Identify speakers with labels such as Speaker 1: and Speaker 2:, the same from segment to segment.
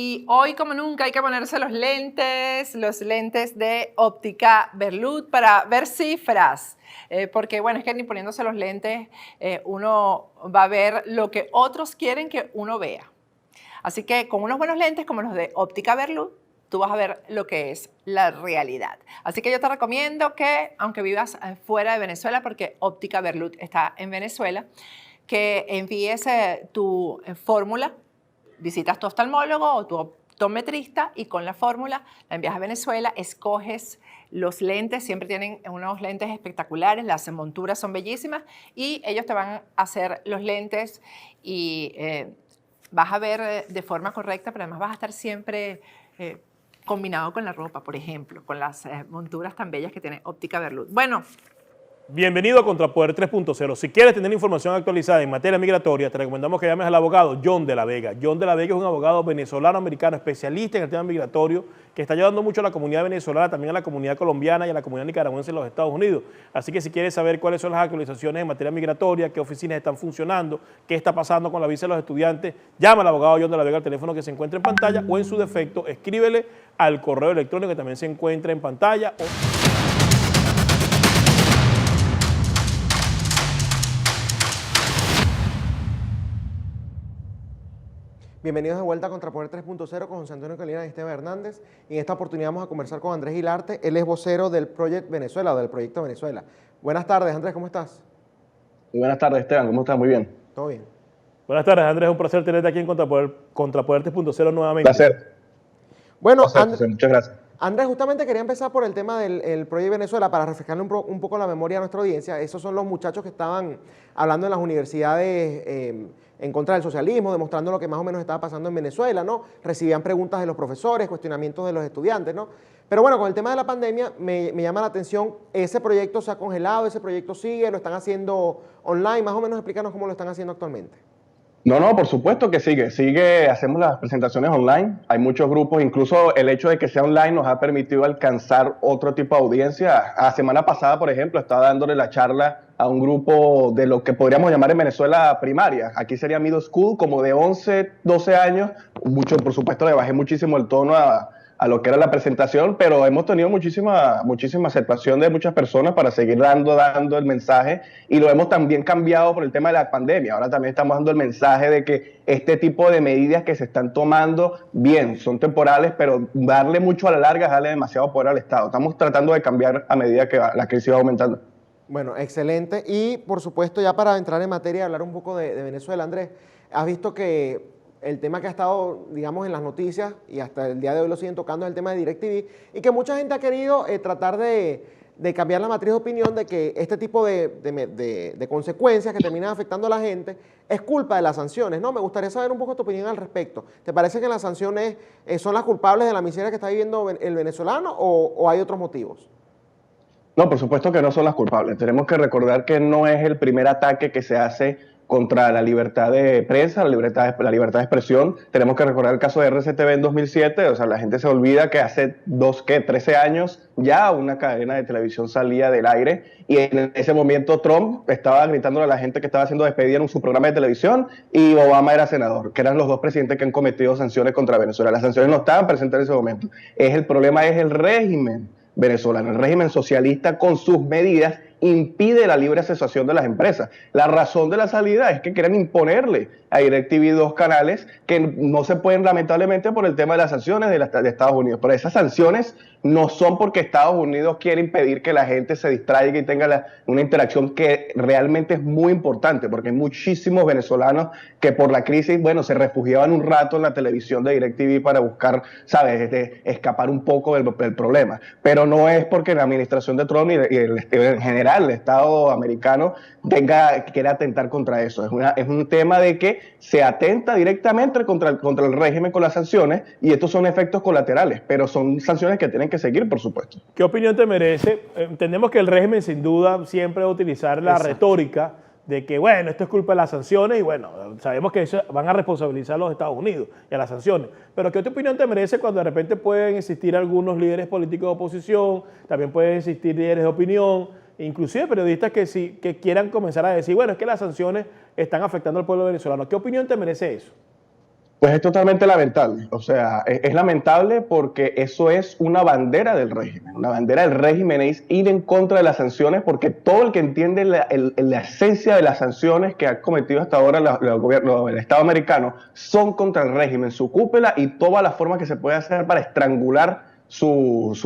Speaker 1: y hoy como nunca hay que ponerse los lentes de óptica Berlud para ver cifras, porque bueno, es que ni poniéndose los lentes uno va a ver lo que otros quieren que uno vea. Así que con unos buenos lentes como los de óptica Berlud, tú vas a ver lo que es la realidad. Así que yo te recomiendo que, aunque vivas fuera de Venezuela, porque óptica Berlud está en Venezuela, que envíes tu fórmula, visitas tu oftalmólogo o tu optometrista y con la fórmula la envías a Venezuela, escoges los lentes, siempre tienen unos lentes espectaculares, las monturas son bellísimas y ellos te van a hacer los lentes y vas a ver de forma correcta, pero además vas a estar siempre combinado con la ropa, por ejemplo, con las monturas tan bellas que tiene óptica Berlud. Bueno.
Speaker 2: Bienvenido a Contrapoder 3.0. Si quieres tener información actualizada en materia migratoria, te recomendamos que llames al abogado John de la Vega. John de la Vega es un abogado venezolano-americano especialista en el tema migratorio que está ayudando mucho a la comunidad venezolana, también a la comunidad colombiana y a la comunidad nicaragüense en los Estados Unidos. Así que si quieres saber cuáles son las actualizaciones en materia migratoria, qué oficinas están funcionando, qué está pasando con la visa de los estudiantes, llama al abogado John de la Vega al teléfono que se encuentra en pantalla o en su defecto escríbele al correo electrónico que también se encuentra en pantalla.
Speaker 3: Bienvenidos de vuelta a Contrapoder 3.0 con José Antonio Colina y Esteban Hernández. Y en esta oportunidad vamos a conversar con Andrés Gilarte. Él es vocero del Project Venezuela, o del Proyecto Venezuela. Buenas tardes, Andrés, ¿cómo estás?
Speaker 4: Muy buenas tardes, Esteban, ¿cómo estás? Muy bien.
Speaker 3: Todo bien.
Speaker 2: Buenas tardes, Andrés, es un placer tenerte aquí en Contrapoder 3.0 nuevamente.
Speaker 4: Placer.
Speaker 3: Bueno,
Speaker 4: José, muchas gracias.
Speaker 3: Andrés, justamente quería empezar por el tema del Proyecto Venezuela para refrescarle un poco la memoria a nuestra audiencia. Esos son los muchachos que estaban hablando en las universidades en contra del socialismo, demostrando lo que más o menos estaba pasando en Venezuela, ¿no? Recibían preguntas de los profesores, cuestionamientos de los estudiantes, ¿no? Pero bueno, con el tema de la pandemia me llama la atención, ese proyecto se ha congelado, ese proyecto sigue, lo están haciendo online, más o menos explícanos cómo lo están haciendo actualmente.
Speaker 4: No, por supuesto que sigue, hacemos las presentaciones online, hay muchos grupos, incluso el hecho de que sea online nos ha permitido alcanzar otro tipo de audiencia. La semana pasada, por ejemplo, estaba dándole la charla a un grupo de lo que podríamos llamar en Venezuela primaria, aquí sería middle school, como de 11, 12 años, por supuesto le bajé muchísimo el tono a lo que era la presentación, pero hemos tenido muchísima aceptación de muchas personas para seguir dando el mensaje y lo hemos también cambiado por el tema de la pandemia. Ahora también estamos dando el mensaje de que este tipo de medidas que se están tomando, bien, son temporales, pero darle mucho a la larga es darle demasiado poder al Estado. Estamos tratando de cambiar a medida que la crisis va aumentando.
Speaker 3: Bueno, excelente. Y por supuesto, ya para entrar en materia y hablar un poco de Venezuela, Andrés, has visto que el tema que ha estado, digamos, en las noticias y hasta el día de hoy lo siguen tocando es el tema de DirecTV y que mucha gente ha querido tratar de cambiar la matriz de opinión de que este tipo de consecuencias que terminan afectando a la gente es culpa de las sanciones, ¿no? Me gustaría saber un poco tu opinión al respecto. ¿Te parece que las sanciones son las culpables de la miseria que está viviendo el venezolano o hay otros motivos?
Speaker 4: No, por supuesto que no son las culpables. Tenemos que recordar que no es el primer ataque que se hace contra la libertad de prensa, la libertad de expresión. Tenemos que recordar el caso de RCTV en 2007, o sea, la gente se olvida que hace 13 años ya una cadena de televisión salía del aire y en ese momento Trump estaba gritándole a la gente que estaba siendo despedida en su programa de televisión y Obama era senador, que eran los dos presidentes que han cometido sanciones contra Venezuela. Las sanciones no estaban presentes en ese momento. El problema es el régimen venezolano, el régimen socialista con sus medidas impide la libre asociación de las empresas. La razón de la salida es que quieren imponerle a DirecTV 2 canales que no se pueden lamentablemente por el tema de las sanciones de Estados Unidos. Pero esas sanciones no son porque Estados Unidos quiere impedir que la gente se distraiga y tenga una interacción que realmente es muy importante, porque hay muchísimos venezolanos que por la crisis, bueno, se refugiaban un rato en la televisión de DirecTV para buscar, ¿sabes?, escapar un poco del problema. Pero no es porque la administración de Trump y en general el Estado americano quiera atentar contra eso. Es un tema de que se atenta directamente contra el régimen con las sanciones y estos son efectos colaterales, pero son sanciones que tienen que seguir, por supuesto.
Speaker 2: ¿Qué opinión te merece? Entendemos que el régimen sin duda siempre va a utilizar la retórica de que, bueno, esto es culpa de las sanciones y bueno, sabemos que eso van a responsabilizar a los Estados Unidos y a las sanciones. Pero ¿qué opinión te merece cuando de repente pueden existir algunos líderes políticos de oposición, también pueden existir líderes de opinión, inclusive periodistas que quieran comenzar a decir, bueno, es que las sanciones están afectando al pueblo venezolano? ¿Qué opinión te merece eso?
Speaker 4: Pues es totalmente lamentable, o sea, es lamentable porque eso es una bandera del régimen. Una bandera del régimen es ir en contra de las sanciones, porque todo el que entiende la esencia de las sanciones que ha cometido hasta ahora el Estado americano son contra el régimen, su cúpula y todas las formas que se puede hacer para estrangular sus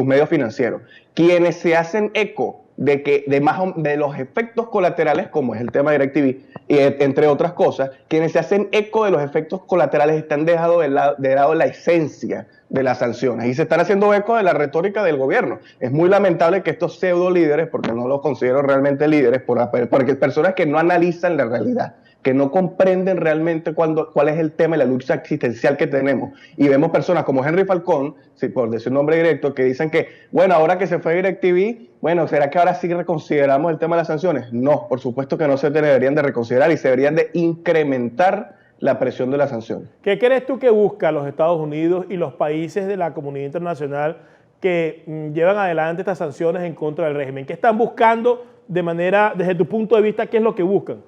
Speaker 4: medios financieros. Quienes se hacen eco de los efectos colaterales, como es el tema de DirecTV, y entre otras cosas, quienes se hacen eco de los efectos colaterales están dejando de lado la esencia de las sanciones y se están haciendo eco de la retórica del gobierno. Es muy lamentable que estos pseudo líderes, porque no los considero realmente líderes, porque personas que no analizan la realidad, que no comprenden realmente cuál es el tema y la lucha existencial que tenemos. Y vemos personas como Henry Falcón, por decir un nombre directo, que dicen que, bueno, ahora que se fue DirecTV, bueno, ¿será que ahora sí reconsideramos el tema de las sanciones? No, por supuesto que no se deberían de reconsiderar y se deberían de incrementar la presión de las sanciones.
Speaker 2: ¿Qué crees tú que buscan los Estados Unidos y los países de la comunidad internacional que llevan adelante estas sanciones en contra del régimen? ¿Qué están buscando desde tu punto de vista, qué es lo que buscan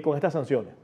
Speaker 2: con estas sanciones?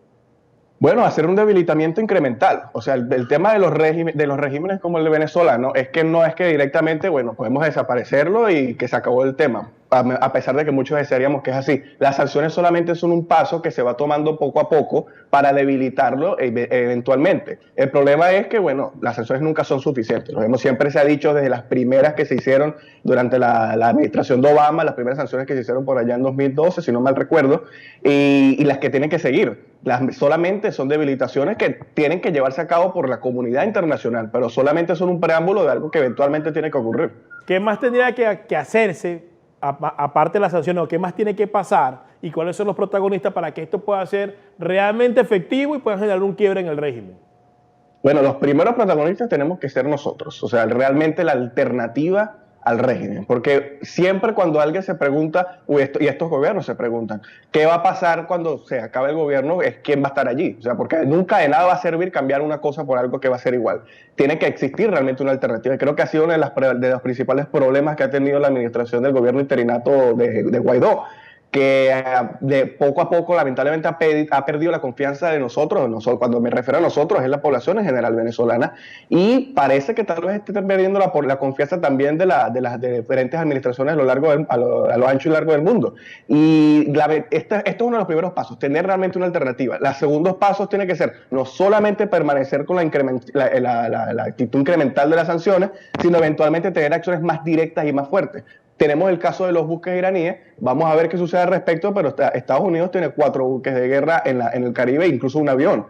Speaker 4: Bueno, hacer un debilitamiento incremental. O sea, el tema de los regímenes como el de venezolano es que no es que directamente, bueno, podemos desaparecerlo y que se acabó el tema, a pesar de que muchos desearíamos que es así. Las sanciones solamente son un paso que se va tomando poco a poco para debilitarlo eventualmente. El problema es que, bueno, las sanciones nunca son suficientes. Lo vemos, siempre se ha dicho desde las primeras que se hicieron durante la administración de Obama, las primeras sanciones que se hicieron por allá en 2012, si no mal recuerdo, y las que tienen que seguir. Solamente son debilitaciones que tienen que llevarse a cabo por la comunidad internacional, pero solamente son un preámbulo de algo que eventualmente tiene que ocurrir.
Speaker 2: ¿Qué más tendría que hacerse, aparte de las sanciones, o qué más tiene que pasar y cuáles son los protagonistas para que esto pueda ser realmente efectivo y pueda generar un quiebre en el régimen?
Speaker 4: Bueno, los primeros protagonistas tenemos que ser nosotros, o sea, realmente la alternativa al régimen, porque siempre cuando alguien se pregunta, y estos gobiernos se preguntan, ¿qué va a pasar cuando se acabe el gobierno? Es quién va a estar allí, o sea, porque nunca de nada va a servir cambiar una cosa por algo que va a ser igual. Tiene que existir realmente una alternativa, y creo que ha sido uno de los principales problemas que ha tenido la administración del gobierno interinato de Guaidó, que de poco a poco lamentablemente ha perdido la confianza de nosotros, cuando me refiero a nosotros es la población en general venezolana, y parece que tal vez esté perdiendo la confianza también de las diferentes administraciones a lo ancho y largo del mundo. Y esto es uno de los primeros pasos, tener realmente una alternativa. Los segundos pasos tienen que ser no solamente permanecer con la actitud incremental de las sanciones, sino eventualmente tener acciones más directas y más fuertes. Tenemos el caso de los buques iraníes, vamos a ver qué sucede al respecto, pero Estados Unidos tiene 4 buques de guerra en el Caribe, incluso un avión.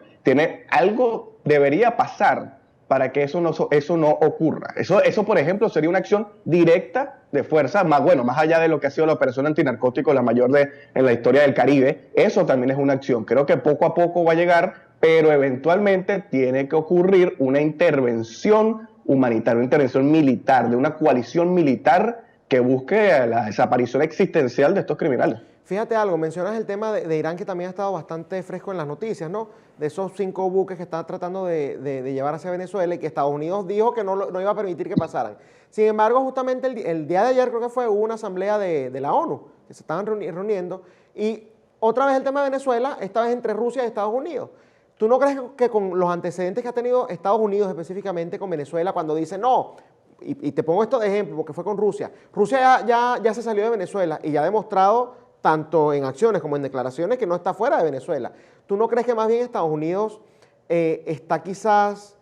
Speaker 4: Algo debería pasar para que eso no ocurra. Eso, por ejemplo, sería una acción directa de fuerza, más allá de lo que ha sido la operación antinarcótico, la mayor en la historia del Caribe, eso también es una acción. Creo que poco a poco va a llegar, pero eventualmente tiene que ocurrir una intervención humanitaria, una intervención militar, de una coalición militar que busque la desaparición existencial de estos criminales.
Speaker 3: Fíjate algo, mencionas el tema de Irán, que también ha estado bastante fresco en las noticias, ¿no? De esos 5 buques que están tratando de llevar hacia Venezuela y que Estados Unidos dijo que no iba a permitir que pasaran. Sin embargo, justamente el día de ayer, creo que fue, hubo una asamblea de la ONU, que se estaban reuniendo, y otra vez el tema de Venezuela, esta vez entre Rusia y Estados Unidos. ¿Tú no crees que con los antecedentes que ha tenido Estados Unidos específicamente con Venezuela, cuando dice no, y te pongo esto de ejemplo porque fue con Rusia, Rusia ya se salió de Venezuela y ya ha demostrado tanto en acciones como en declaraciones que no está fuera de Venezuela? ¿Tú no crees que más bien Estados Unidos está quizás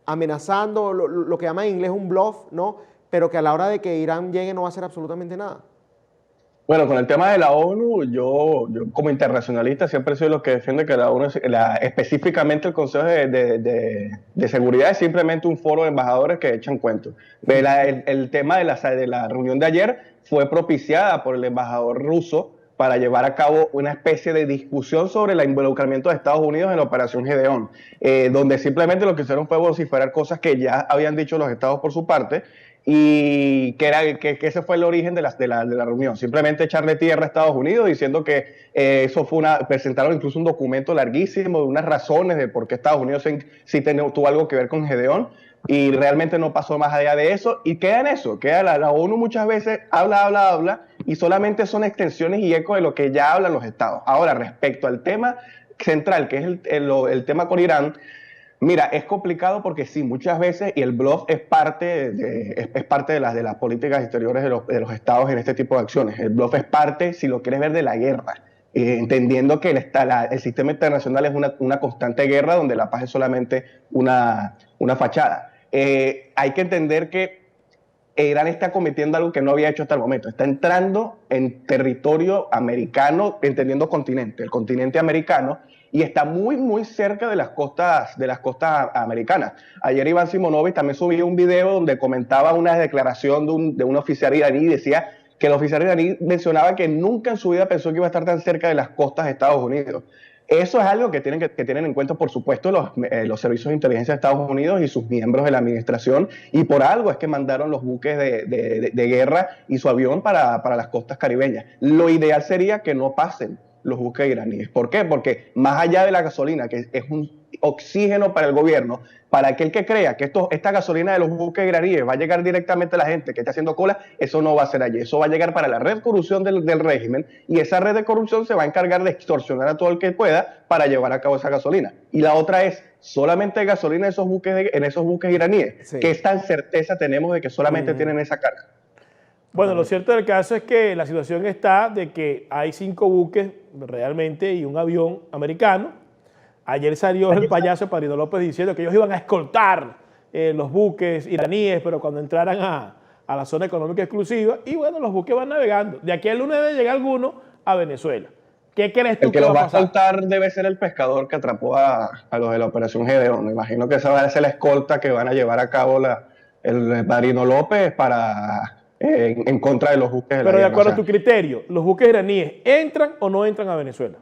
Speaker 3: amenazando lo que llama en inglés un bluff, ¿no? Pero que a la hora de que Irán llegue no va a hacer absolutamente nada?
Speaker 4: Bueno, con el tema de la ONU, yo como internacionalista siempre soy los que defiende que la ONU, específicamente el Consejo de Seguridad, es simplemente un foro de embajadores que echan cuentos. El tema de la reunión de ayer fue propiciada por el embajador ruso para llevar a cabo una especie de discusión sobre el involucramiento de Estados Unidos en la operación Gedeón, donde simplemente lo que hicieron fue vociferar cosas que ya habían dicho los estados por su parte, y que ese fue el origen de la reunión, simplemente echarle tierra a Estados Unidos diciendo que eso fue presentaron incluso un documento larguísimo de unas razones de por qué Estados Unidos sí tuvo algo que ver con Gedeón, y realmente no pasó más allá de eso, y queda en eso, la ONU muchas veces habla, y solamente son extensiones y ecos de lo que ya hablan los estados. Ahora, respecto al tema central, que es el tema con Irán, Mira, es complicado porque sí, muchas veces, y el bluff es parte de las políticas exteriores de los estados en este tipo de acciones. El bluff es parte, si lo quieres ver, de la guerra, entendiendo que el sistema internacional es una constante guerra donde la paz es solamente una fachada. Hay que entender que Irán está cometiendo algo que no había hecho hasta el momento. Está entrando en territorio americano, entendiendo continente, el continente americano, y está muy, muy cerca de las costas americanas. Ayer Iván Simonovic también subió un video donde comentaba una declaración de un oficial iraní y decía que el oficial iraní mencionaba que nunca en su vida pensó que iba a estar tan cerca de las costas de Estados Unidos. Eso es algo que tienen en cuenta, por supuesto, los servicios de inteligencia de Estados Unidos y sus miembros de la administración, y por algo es que mandaron los buques de guerra y su avión para las costas caribeñas. Lo ideal sería que no pasen los buques iraníes. ¿Por qué? Porque más allá de la gasolina, que es un oxígeno para el gobierno, para aquel que crea que esta gasolina de los buques iraníes va a llegar directamente a la gente que está haciendo cola, eso no va a ser allí. Eso va a llegar para la red de corrupción del régimen, y esa red de corrupción se va a encargar de extorsionar a todo el que pueda para llevar a cabo esa gasolina. Y la otra es, solamente gasolina en esos buques iraníes. Sí. ¿Qué tan certeza tenemos de que solamente tienen esa carga?
Speaker 2: Bueno, lo cierto del caso es que la situación está de que hay 5 buques realmente y un avión americano. Ayer salió el payaso Padrino López diciendo que ellos iban a escoltar los buques iraníes, pero cuando entraran a la zona económica exclusiva, y bueno, los buques van navegando. De aquí al lunes debe llegar alguno a Venezuela. ¿Qué crees tú
Speaker 4: que los va a escoltar debe ser el pescador que atrapó a los de la Operación Gedeón? Me imagino que esa va a ser la escolta que van a llevar a cabo el Padrino López en contra de los buques de la
Speaker 2: Pero de
Speaker 4: guerra.
Speaker 2: acuerdo a tu criterio, ¿los buques iraníes entran o no entran a Venezuela?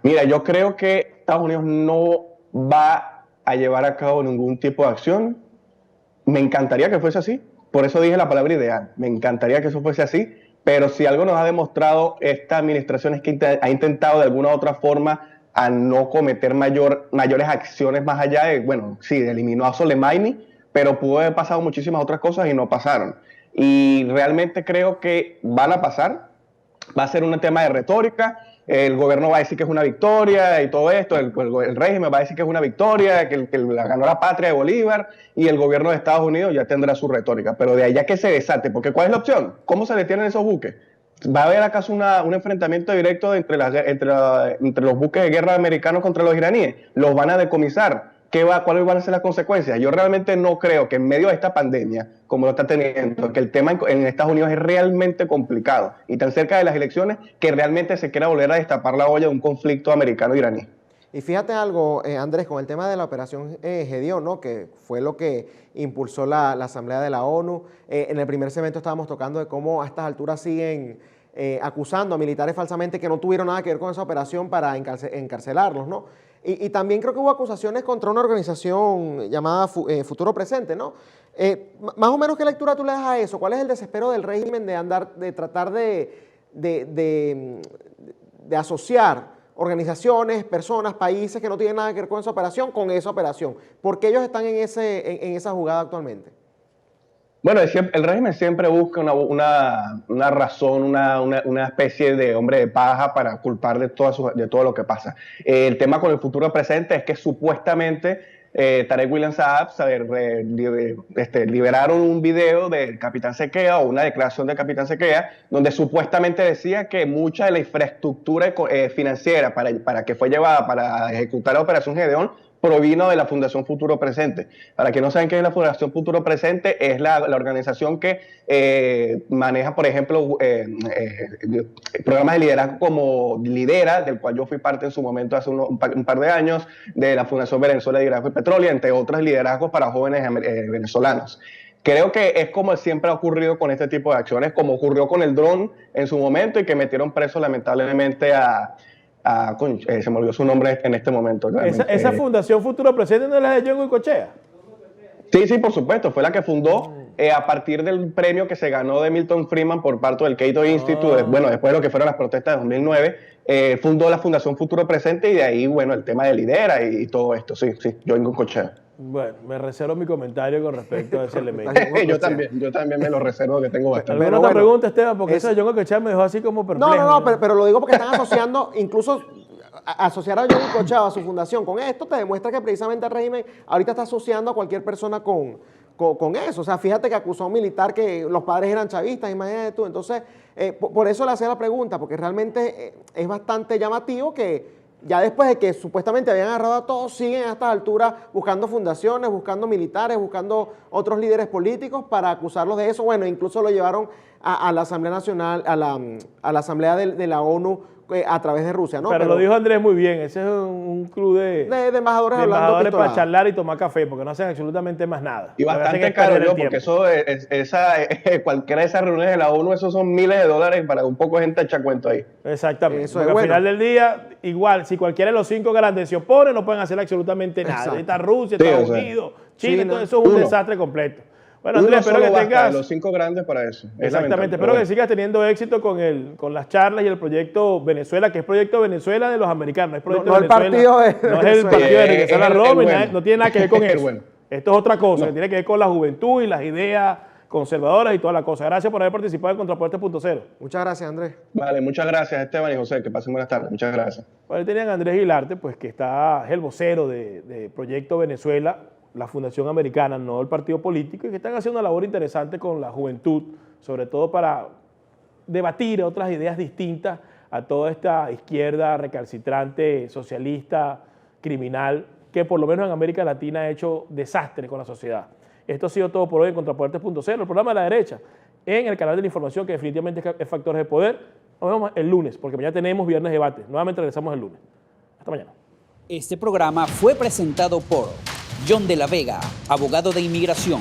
Speaker 4: Mira, yo creo que Estados Unidos no va a llevar a cabo ningún tipo de acción. Me encantaría que fuese así, por eso dije la palabra ideal. Me encantaría que eso fuese así, pero si algo nos ha demostrado esta administración es que ha intentado de alguna u otra forma a no cometer mayores acciones más allá de, bueno, sí, eliminó a Soleimani, pero pudo haber pasado muchísimas otras cosas y no pasaron. Y realmente creo que van a pasar. Va a ser un tema de retórica. El gobierno va a decir que es una victoria y todo esto. El régimen va a decir que es una victoria, que la ganó la patria de Bolívar, y el gobierno de Estados Unidos ya tendrá su retórica. Pero de allá que se desate, porque ¿cuál es la opción? ¿Cómo se detienen esos buques? ¿Va a haber acaso un enfrentamiento directo entre los buques de guerra americanos contra los iraníes? ¿Los van a decomisar? ¿Cuáles van a ser las consecuencias? Yo realmente no creo que en medio de esta pandemia, como lo está teniendo, que el tema en Estados Unidos es realmente complicado y tan cerca de las elecciones, que realmente se quiera volver a destapar la olla de un conflicto americano-iraní.
Speaker 3: Y fíjate algo, Andrés, con el tema de la operación Gedeón, ¿no?, que fue lo que impulsó la Asamblea de la ONU. En el primer segmento estábamos tocando de cómo a estas alturas siguen acusando a militares falsamente que no tuvieron nada que ver con esa operación para encarcelarlos, ¿no? Y también creo que hubo acusaciones contra una organización llamada Futuro Presente, ¿no? Más o menos, ¿qué lectura tú le das a eso? ¿Cuál es el desespero del régimen de tratar de asociar organizaciones, personas, países que no tienen nada que ver con esa operación con esa operación? ¿Por qué ellos están en esa jugada actualmente?
Speaker 4: Bueno, el régimen siempre busca una razón, una especie de hombre de paja para culpar de todo lo que pasa. El tema con el Futuro Presente es que supuestamente Tarek William Saab liberaron un video del Capitán Sequea, o una declaración del Capitán Sequea, donde supuestamente decía que mucha de la infraestructura financiera para que fue llevada para ejecutar la Operación Gedeón provino de la Fundación Futuro Presente. Para que no saben qué es la Fundación Futuro Presente, es la organización que maneja, por ejemplo, programas de liderazgo como Lidera, del cual yo fui parte en su momento hace un par de años, de la Fundación Venezuela de Liderazgo y Petróleo, entre otros liderazgos para jóvenes venezolanos. Creo que es como siempre ha ocurrido con este tipo de acciones, como ocurrió con el dron en su momento, y que metieron preso lamentablemente se me olvidó su nombre en este momento.
Speaker 2: ¿Esa Fundación Futuro Presente no es la de John Goycochea?
Speaker 4: Sí, por supuesto. Fue la que fundó a partir del premio que se ganó de Milton Friedman por parte del Cato Institute, después de lo que fueron las protestas de 2009, fundó la Fundación Futuro Presente, y de ahí, bueno, el tema de Lidera y todo esto. Sí, John Goycochea.
Speaker 2: Bueno, me reservo mi comentario con respecto a ese elemento.
Speaker 4: yo también me lo reservo, que tengo bastante.
Speaker 2: ¿Alguna otra pregunta, Esteban? Porque esa de John Goycochea me dejó así como perplejo.
Speaker 3: No, pero lo digo porque están asociando, incluso asociar a Johnny Cochao, a su fundación, con esto, te demuestra que precisamente el régimen ahorita está asociando a cualquier persona con eso. O sea, fíjate que acusó a un militar que los padres eran chavistas, imagínate tú. Entonces, por eso le hacía la pregunta, porque realmente es bastante llamativo que ya después de que supuestamente habían agarrado a todos, siguen a estas alturas buscando fundaciones, buscando militares, buscando otros líderes políticos para acusarlos de eso. Bueno, incluso lo llevaron a la Asamblea Nacional, a la Asamblea de la ONU a través de Rusia, ¿no?
Speaker 2: Pero lo dijo Andrés muy bien, ese es un club de
Speaker 3: embajadores
Speaker 2: de
Speaker 3: hablando
Speaker 2: embajadores para
Speaker 3: pistolada.
Speaker 2: charlar y tomar café, porque no hacen absolutamente más nada.
Speaker 4: Y
Speaker 2: Lo que hacen
Speaker 4: bastante
Speaker 2: es perder
Speaker 4: caro,
Speaker 2: el
Speaker 4: yo,
Speaker 2: tiempo.
Speaker 4: porque cualquiera de esas reuniones de la ONU, esos son miles de dólares para un poco de gente echar cuento ahí.
Speaker 2: Exactamente.
Speaker 3: Eso
Speaker 2: Porque
Speaker 3: es
Speaker 2: al
Speaker 3: bueno.
Speaker 2: final del día, igual, si cualquiera de los 5 grandes se opone, no pueden hacer absolutamente nada.
Speaker 3: Exacto.
Speaker 2: Está Rusia,
Speaker 4: Sí,
Speaker 2: Estados
Speaker 4: o sea,
Speaker 2: Unidos, Chile,
Speaker 3: China.
Speaker 2: entonces eso es un
Speaker 4: Uno.
Speaker 2: desastre completo. Bueno,
Speaker 4: Uno
Speaker 2: Andrés, espero
Speaker 4: solo
Speaker 2: que
Speaker 4: basta
Speaker 2: tengas...
Speaker 4: de los 5 grandes para eso. Es
Speaker 2: Exactamente,
Speaker 4: lamentable,
Speaker 2: espero que
Speaker 4: pero
Speaker 2: sigas teniendo éxito con las charlas y el proyecto Venezuela, que es proyecto Venezuela de los americanos, no es proyecto
Speaker 3: No el
Speaker 2: Venezuela,
Speaker 3: partido de
Speaker 2: no es el
Speaker 3: Venezuela.
Speaker 2: partido de Venezuela
Speaker 4: Es el
Speaker 2: Roma, y
Speaker 4: bueno.
Speaker 2: no tiene nada que ver con
Speaker 4: Es el
Speaker 2: eso.
Speaker 4: bueno.
Speaker 2: Esto es otra cosa,
Speaker 4: No.
Speaker 2: que tiene que ver con la juventud y las ideas conservadoras y toda la cosa. Gracias por haber participado en Contrapuestos Punto Cero.
Speaker 3: Muchas gracias, Andrés.
Speaker 4: Vale, muchas gracias Esteban y José, que pasen buenas tardes. Muchas gracias.
Speaker 2: Bueno, ahí tenían a Andrés Guilarte, pues que es el vocero de Proyecto Venezuela, la Fundación Americana, no el partido político, y que están haciendo una labor interesante con la juventud, sobre todo para debatir otras ideas distintas a toda esta izquierda recalcitrante, socialista, criminal, que por lo menos en América Latina ha hecho desastre con la sociedad. Esto ha sido todo por hoy en Contrapuertes.0, el programa de la derecha, en el canal de la información que definitivamente es Factores de Poder. Nos vemos el lunes, porque mañana tenemos Viernes Debate. Nuevamente regresamos el lunes. Hasta mañana.
Speaker 5: Este programa fue presentado por John de la Vega, abogado de inmigración.